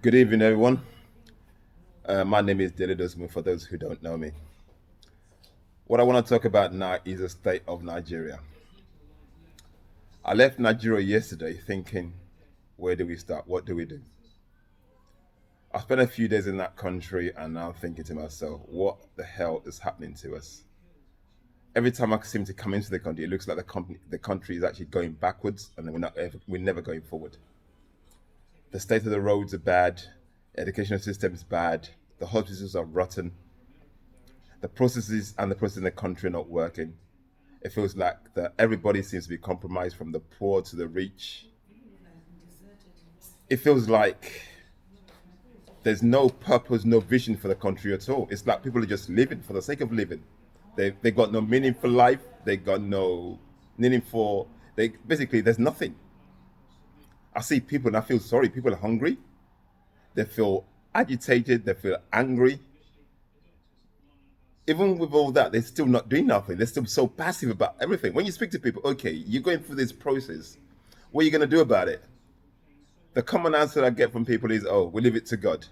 Good evening, everyone. My name is Dele Dosmu, for those who don't know me. What I want to talk about now is the state of Nigeria. I left Nigeria yesterday thinking, where do we start? What do we do? I spent a few days in that country and now thinking to myself, what the hell is happening to us? Every time I seem to come into the country, it looks like the country is actually going backwards and we're never going forward. The state of the roads are bad, the educational system is bad, the hospitals are rotten, the processes and the process in the country are not working. It feels like that everybody seems to be compromised from the poor to the rich. It feels like there's no purpose, no vision for the country at all. It's like people are just living for the sake of living. They got no meaning for life. They got no meaning for they basically there's nothing. I see people and I feel sorry. People are hungry. They feel agitated. They feel angry. Even with all that, they're still not doing nothing. They're still so passive about everything. When you speak to people, okay, you're going through this process. What are you going to do about it? The common answer I get from people is, "Oh, we leave it to God."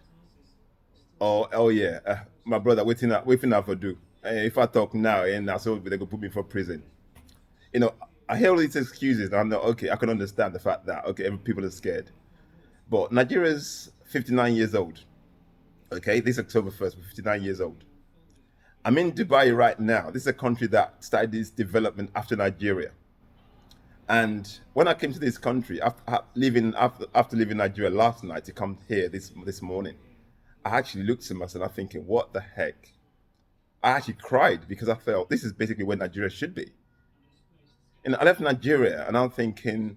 Or, "Oh yeah, my brother, waiting out for do. If I talk now, and now so they're gonna put me for prison." You know, I hear all these excuses, and I'm not okay. I can understand the fact that okay, people are scared, but Nigeria's 59 years old. Okay, this October 1st, we're 59 years old. I'm in Dubai right now. This is a country that started this development after Nigeria. And when I came to this country, after leaving Nigeria last night to come here this morning, I actually looked at myself and I'm thinking, what the heck? I actually cried because I felt this is basically where Nigeria should be. And I left Nigeria and I'm thinking,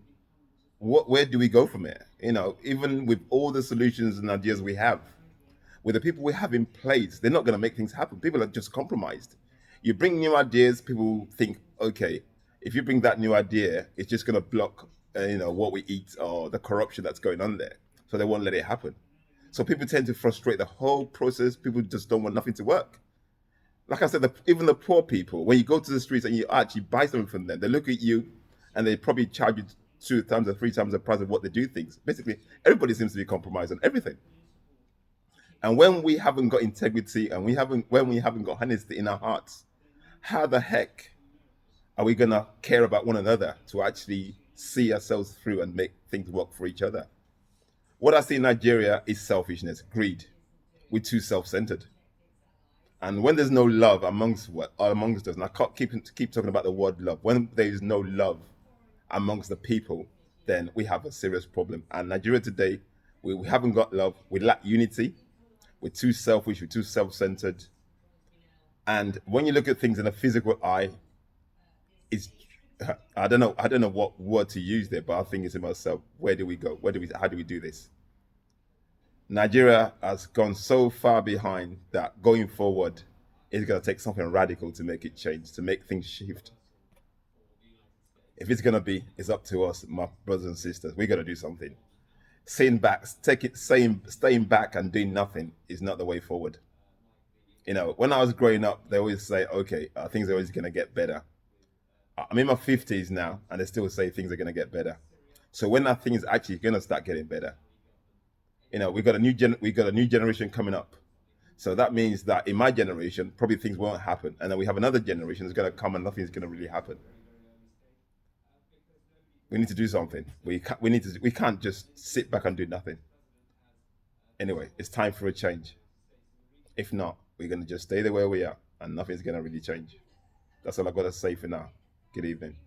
where do we go from here? Even with all the solutions and ideas we have, with the people we have in place, they're not going to make things happen. People are just compromised. You bring new ideas, people think, okay, if you bring that new idea, it's just going to block, what we eat or the corruption that's going on there. So they won't let it happen. So people tend to frustrate the whole process. People just don't want nothing to work. Like I said, even the poor people, when you go to the streets and you actually buy something from them, they look at you and they probably charge you 2 times or 3 times the price of what they do things. Basically, everybody seems to be compromised on everything. And when we haven't got integrity and when we haven't got honesty in our hearts, how the heck are we gonna care about one another to actually see ourselves through and make things work for each other? What I see in Nigeria is selfishness, greed. We're too self-centered. And when there's no love amongst us, and I can't keep talking about the word love, when there is no love amongst the people, then we have a serious problem. And Nigeria today, we haven't got love, we lack unity, we're too selfish, we're too self-centered. And when you look at things in a physical eye, it's I don't know what word to use there, but I think it's to myself, where do we go? How do we do this? Nigeria has gone so far behind that going forward it's gonna take something radical to make it change, to make things shift. If it's gonna be, it's up to us, my brothers and sisters. We gotta do something. Staying back and doing nothing is not the way forward. When I was growing up, they always say, okay, things are always gonna get better. I'm in my 50s now, and they still say things are gonna get better. So when that thing is actually gonna start getting better, we got a new generation coming up. So that means that in my generation, probably things won't happen, and then we have another generation that's gonna come and nothing's gonna really happen. We need to do something. We can't just sit back and do nothing. Anyway, it's time for a change. If not, we're gonna just stay the way we are, and nothing's gonna really change. That's all I've got to say for now. Good evening.